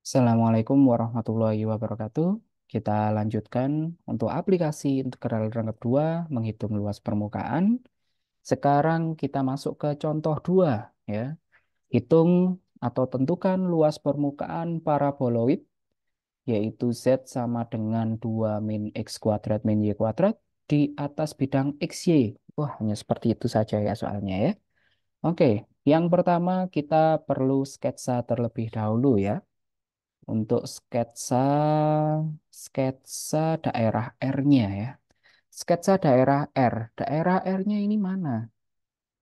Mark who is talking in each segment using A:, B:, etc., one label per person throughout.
A: Assalamualaikum warahmatullahi wabarakatuh. Kita lanjutkan untuk aplikasi integral rangkap 2 menghitung luas permukaan. Sekarang kita masuk ke contoh 2 ya. Hitung atau tentukan luas permukaan paraboloid yaitu Z sama dengan 2 min X kuadrat min Y kuadrat di atas bidang XY. Wah, hanya seperti itu saja ya soalnya ya. Oke, yang pertama kita perlu sketsa terlebih dahulu ya. Untuk sketsa sketsa daerah R-nya ya. Sketsa daerah R. Daerah R-nya ini mana?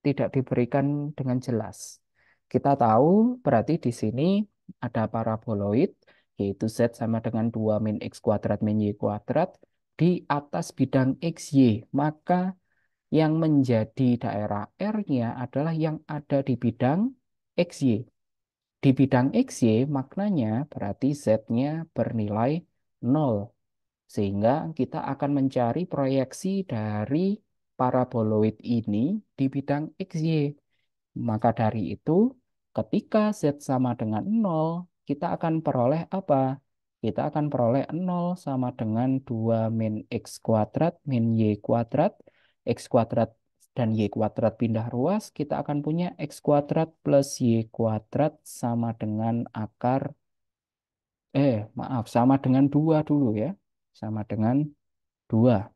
A: Tidak diberikan dengan jelas. Kita tahu berarti di sini ada paraboloid yaitu Z sama dengan 2 min X kuadrat min Y kuadrat di atas bidang XY. Maka yang menjadi daerah R-nya adalah yang ada di bidang XY. Di bidang XY maknanya berarti Z-nya bernilai 0. Sehingga kita akan mencari proyeksi dari paraboloid ini di bidang XY. Maka dari itu, ketika Z sama dengan 0, kita akan peroleh apa? Kita akan peroleh 0 sama dengan 2 min X kuadrat min Y kuadrat. X kuadrat dan Y kuadrat pindah ruas, kita akan punya X kuadrat plus Y kuadrat sama dengan akar, maaf, sama dengan 2 dulu ya. Sama dengan 2.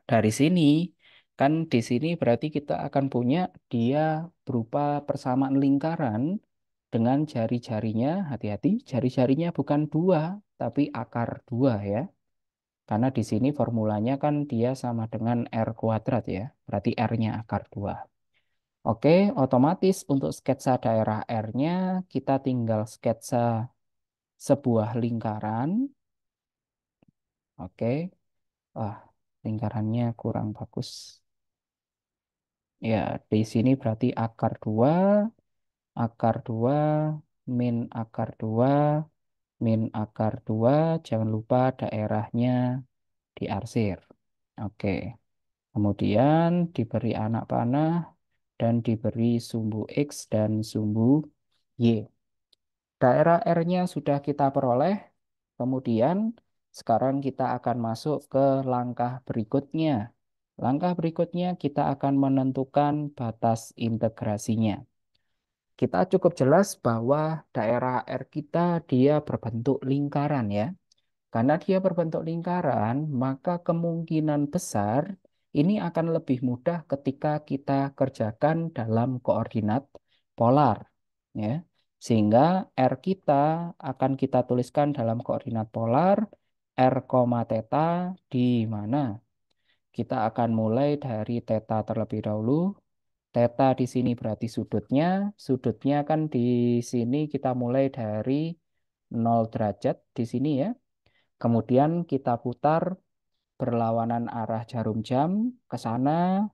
A: Dari sini, kan di sini berarti kita akan punya dia berupa persamaan lingkaran dengan jari-jarinya, hati-hati, jari-jarinya bukan 2, tapi akar 2 ya. Karena di sini formulanya kan dia sama dengan R kuadrat ya, berarti R-nya akar 2. Oke, otomatis untuk sketsa daerah R-nya, kita tinggal sketsa sebuah lingkaran. Oke, wah, lingkarannya kurang bagus. Ya, di sini berarti akar 2 min akar 2 min akar 2 jangan lupa daerahnya diarsir. Oke, kemudian diberi anak panah dan diberi sumbu X dan sumbu Y. Daerah R-nya sudah kita peroleh, kemudian sekarang kita akan masuk ke langkah berikutnya. Langkah berikutnya kita akan menentukan batas integrasinya. Kita cukup jelas bahwa daerah R kita dia berbentuk lingkaran ya. Karena dia berbentuk lingkaran, maka kemungkinan besar ini akan lebih mudah ketika kita kerjakan dalam koordinat polar ya. Sehingga R kita akan kita tuliskan dalam koordinat polar R, theta di mana? Kita akan mulai dari theta terlebih dahulu. Theta di sini berarti sudutnya. Sudutnya kan di sini kita mulai dari 0 derajat di sini ya. Kemudian kita putar berlawanan arah jarum jam ke sana.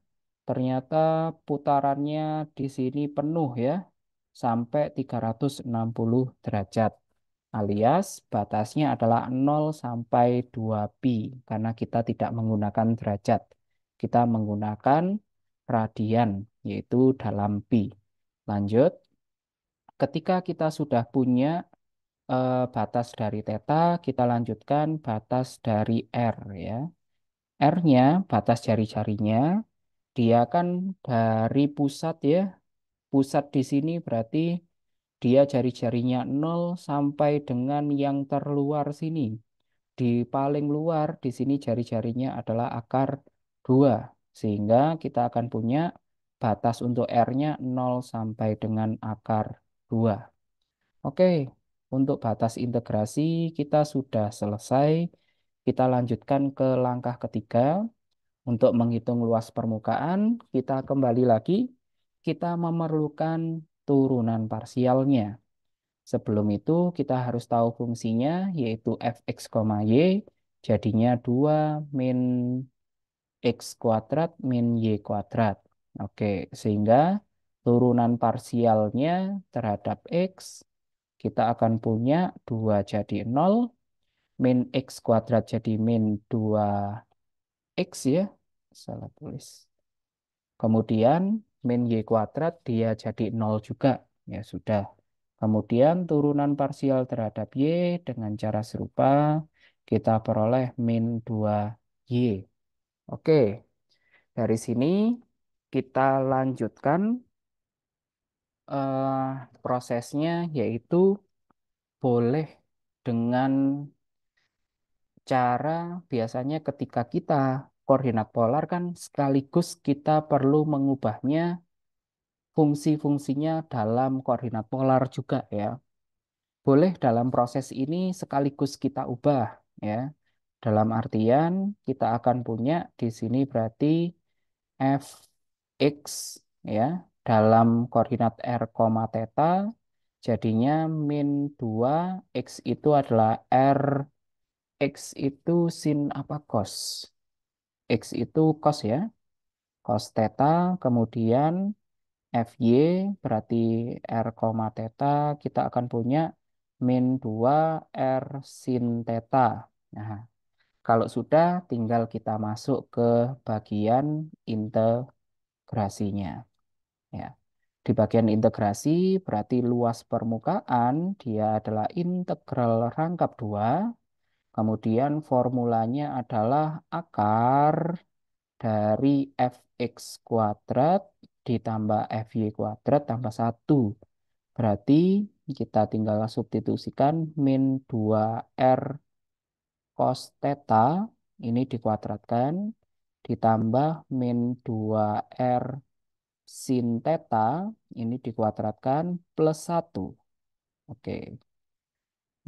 A: Ternyata putarannya di sini penuh ya. Sampai 360 derajat. Alias batasnya adalah 0 sampai 2pi. Karena kita tidak menggunakan derajat. Kita menggunakan radian, yaitu dalam pi. Lanjut, ketika kita sudah punya batas dari theta, kita lanjutkan batas dari R ya. R-nya, batas jari-jarinya, dia kan dari pusat ya. Pusat di sini berarti dia jari-jarinya 0 sampai dengan yang terluar sini. Di paling luar di sini jari-jarinya adalah akar 2. Sehingga kita akan punya batas untuk R-nya 0 sampai dengan akar 2. Oke, untuk batas integrasi kita sudah selesai. Kita lanjutkan ke langkah ketiga. Untuk menghitung luas permukaan, kita kembali lagi. Kita memerlukan turunan parsialnya. Sebelum itu kita harus tahu fungsinya, yaitu fx, y. Jadinya 2 min X kuadrat min Y kuadrat. Oke, sehingga turunan parsialnya terhadap X, kita akan punya 2 jadi 0, min X kuadrat jadi min 2X ya, salah tulis. Kemudian min Y kuadrat dia jadi 0 juga, ya sudah. Kemudian turunan parsial terhadap Y dengan cara serupa kita peroleh min 2Y. Oke, dari sini kita lanjutkan prosesnya yaitu boleh dengan cara biasanya ketika kita koordinat polar kan sekaligus kita perlu mengubahnya fungsi-fungsinya dalam koordinat polar juga ya. Boleh dalam proses ini sekaligus kita ubah ya. Dalam artian kita akan punya di sini berarti fx ya dalam koordinat r, theta jadinya min 2 x itu adalah r, x itu sin apa cos? X itu cos ya, cos theta, kemudian FY berarti R, theta kita akan punya min 2 R sin theta. Nah, kalau sudah tinggal kita masuk ke bagian integrasinya. Ya. Di bagian integrasi berarti luas permukaan dia adalah integral rangkap 2. Kemudian formulanya adalah akar dari fx kuadrat ditambah fy kuadrat tambah 1. Berarti kita tinggal substitusikan min 2R cos theta ini dikuadratkan ditambah min 2R sin theta ini dikuadratkan plus 1. Oke.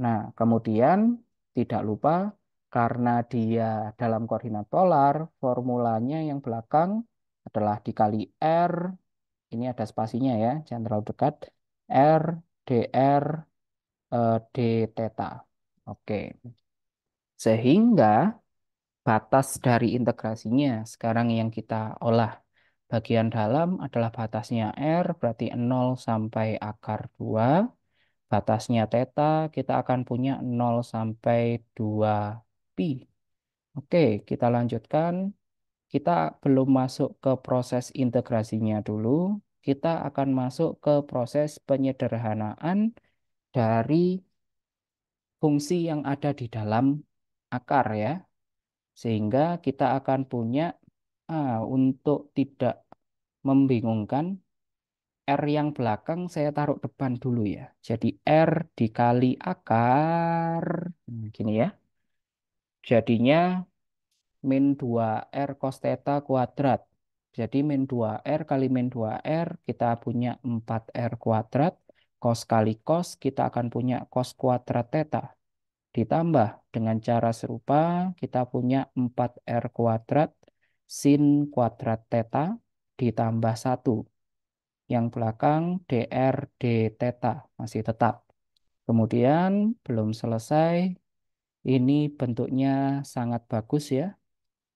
A: Nah, kemudian tidak lupa karena dia dalam koordinat polar, formulanya yang belakang adalah dikali R, ini ada spasinya ya, jangan terlalu dekat, R dr d theta. Oke, sehingga batas dari integrasinya sekarang yang kita olah. Bagian dalam adalah batasnya R, berarti 0 sampai akar 2. Batasnya theta kita akan punya 0 sampai 2 pi. Oke, kita lanjutkan. Kita belum masuk ke proses integrasinya dulu. Kita akan masuk ke proses penyederhanaan dari fungsi yang ada di dalam akar ya. Sehingga kita akan punya untuk tidak membingungkan R yang belakang saya taruh depan dulu ya. Jadi R dikali akar. Gini ya. Jadinya min 2R cos theta kuadrat. Jadi min 2R kali min 2R kita punya 4R kuadrat. Cos kali cos kita akan punya cos kuadrat theta. Ditambah dengan cara serupa kita punya 4R kuadrat sin kuadrat theta ditambah 1. Yang belakang dr d theta masih tetap. Kemudian belum selesai. Ini bentuknya sangat bagus ya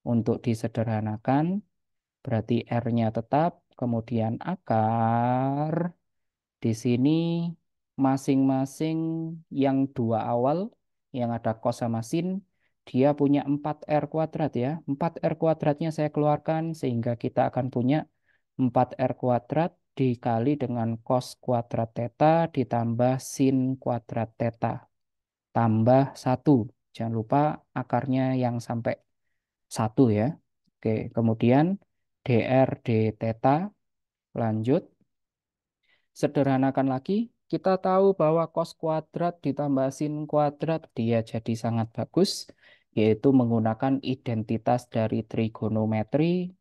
A: untuk disederhanakan. Berarti R-nya tetap. Kemudian akar. Di sini masing-masing yang dua awal yang ada cos sama sin dia punya 4R kuadrat ya. 4R kuadratnya saya keluarkan sehingga kita akan punya 4R kuadrat dikali dengan cos kuadrat theta ditambah sin kuadrat theta tambah 1. Jangan lupa akarnya yang sampai 1 ya. Oke, kemudian dr d theta lanjut. Sederhanakan lagi, kita tahu bahwa cos kuadrat ditambah sin kuadrat dia jadi sangat bagus, yaitu menggunakan identitas dari trigonometri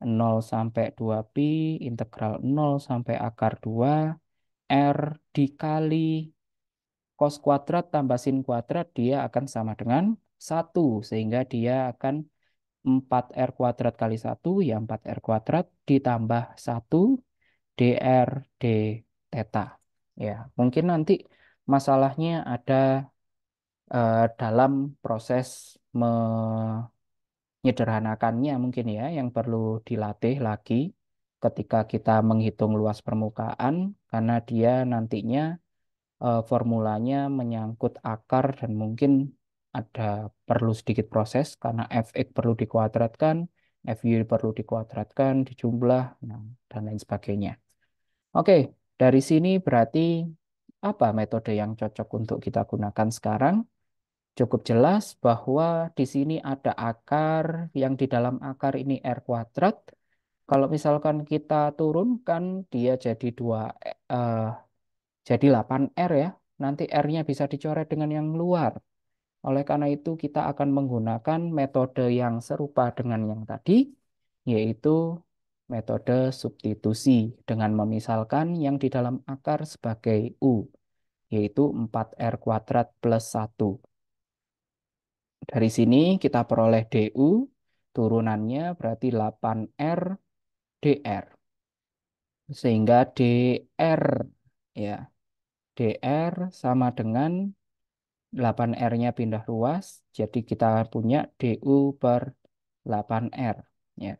A: 0 sampai 2pi, integral 0 sampai akar 2, R dikali cos kuadrat tambah sin kuadrat dia akan sama dengan 1, sehingga dia akan 4R kuadrat kali 1, ya 4R kuadrat ditambah 1 dr d theta. Ya, mungkin nanti masalahnya ada dalam proses menyederhanakannya mungkin ya yang perlu dilatih lagi ketika kita menghitung luas permukaan karena dia nantinya formulanya menyangkut akar dan mungkin ada perlu sedikit proses karena fx perlu dikuadratkan, fy perlu dikuadratkan, dijumlah, nah, dan lain sebagainya. Oke, dari sini berarti apa metode yang cocok untuk kita gunakan sekarang? Cukup jelas bahwa di sini ada akar, yang di dalam akar ini R kuadrat. Kalau misalkan kita turunkan, dia jadi eh, jadi 8R ya. Nanti R-nya bisa dicoret dengan yang luar. Oleh karena itu, kita akan menggunakan metode yang serupa dengan yang tadi, yaitu metode substitusi dengan memisalkan yang di dalam akar sebagai U, yaitu 4R kuadrat plus 1. Dari sini kita peroleh DU, turunannya berarti 8R DR. Sehingga DR, ya, DR sama dengan 8R-nya pindah ruas, jadi kita punya DU per 8R. Ya.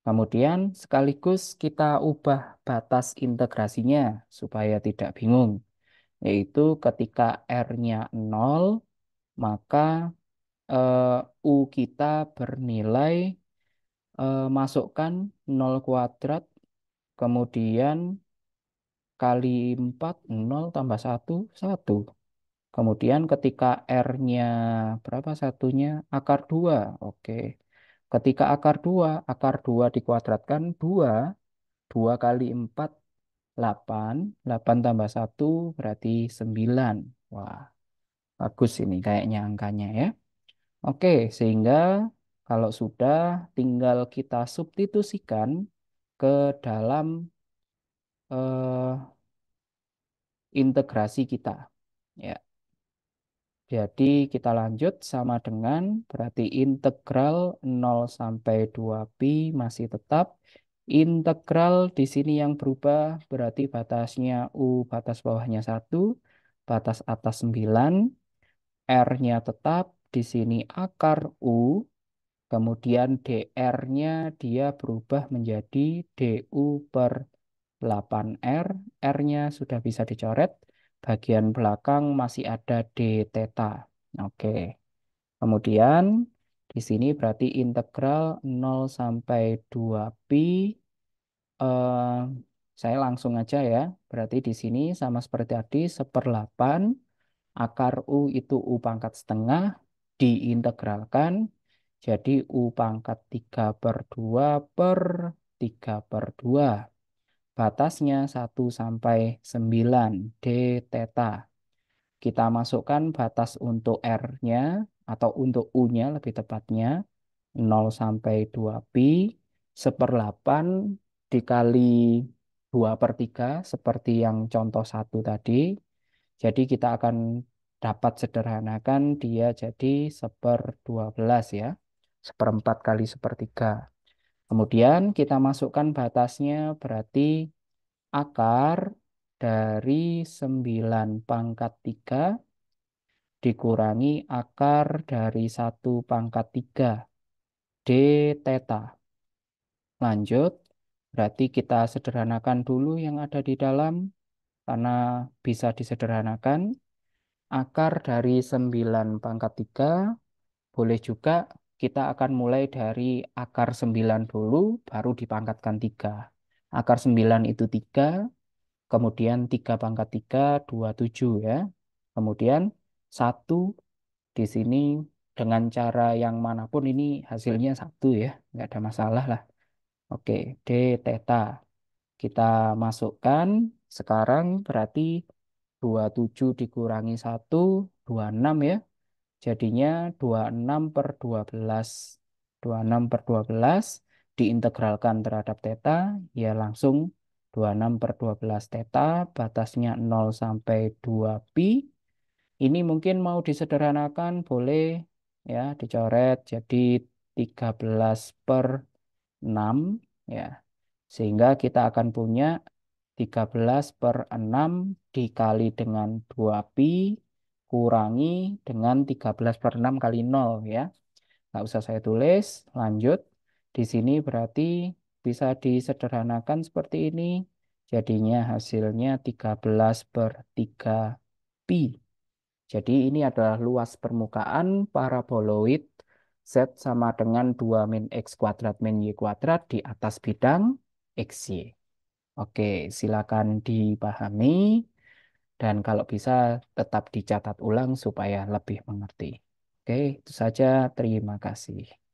A: Kemudian sekaligus kita ubah batas integrasinya supaya tidak bingung, yaitu ketika R-nya 0, maka U kita bernilai masukkan 0 kuadrat, kemudian kali 4, 0 tambah 1, 1. Kemudian ketika R-nya berapa satunya? Akar 2. Oke. Ketika akar 2 dikuadratkan 2, 2 kali 4, 8. 8 tambah 1 berarti 9. Wah, bagus ini kayaknya angkanya ya. Oke, sehingga kalau sudah tinggal kita substitusikan ke dalam eh, integrasi kita. Ya. Jadi kita lanjut sama dengan berarti integral 0 sampai 2pi masih tetap. Integral di sini yang berubah berarti batasnya U, batas bawahnya 1, batas atas 9, R-nya tetap, di sini akar U, kemudian DR-nya dia berubah menjadi DU per 8R, R-nya sudah bisa dicoret, bagian belakang masih ada D theta. Oke, kemudian di sini berarti integral 0 sampai 2pi, eh, saya langsung aja ya, berarti di sini sama seperti tadi, 1/8, akar U itu U pangkat setengah, diintegralkan, jadi U pangkat 3/2 per 3/2. Batasnya 1 sampai 9 D theta. Kita masukkan batas untuk R-nya atau untuk U-nya lebih tepatnya 0 sampai 2pi 1/8 dikali 2/3 seperti yang contoh 1 tadi. Jadi kita akan dapat sederhanakan dia jadi 1/12 ya. 1/4 kali 1/3. Kemudian kita masukkan batasnya berarti akar dari 9 pangkat 3 dikurangi akar dari 1/3 D theta. Lanjut, berarti kita sederhanakan dulu yang ada di dalam karena bisa disederhanakan. Akar dari 9 pangkat 3 boleh juga kita akan mulai dari akar 9 dulu baru dipangkatkan 3. Akar 9 itu 3, kemudian 3 pangkat 3, 27 ya. Kemudian 1 di sini dengan cara yang manapun ini hasilnya 1 ya, nggak ada masalah lah. Oke, D theta. Kita masukkan sekarang berarti 27 dikurangi 1, 26 ya. Jadinya 26/12. 26/12 diintegralkan terhadap theta, ya langsung 26/12 theta, batasnya 0 sampai 2pi. Ini mungkin mau disederhanakan, boleh ya, dicoret jadi 13/6 ya. Sehingga kita akan punya 13/6 dikali dengan 2pi kurangi dengan 13/6 kali 0 ya. Nggak usah saya tulis, lanjut. Di sini berarti bisa disederhanakan seperti ini. Jadinya hasilnya 13/3pi. Jadi ini adalah luas permukaan paraboloid Z sama dengan 2 min X kuadrat min Y kuadrat di atas bidang XY. Oke, silakan dipahami. Dan kalau bisa tetap dicatat ulang supaya lebih mengerti. Oke, itu saja. Terima kasih.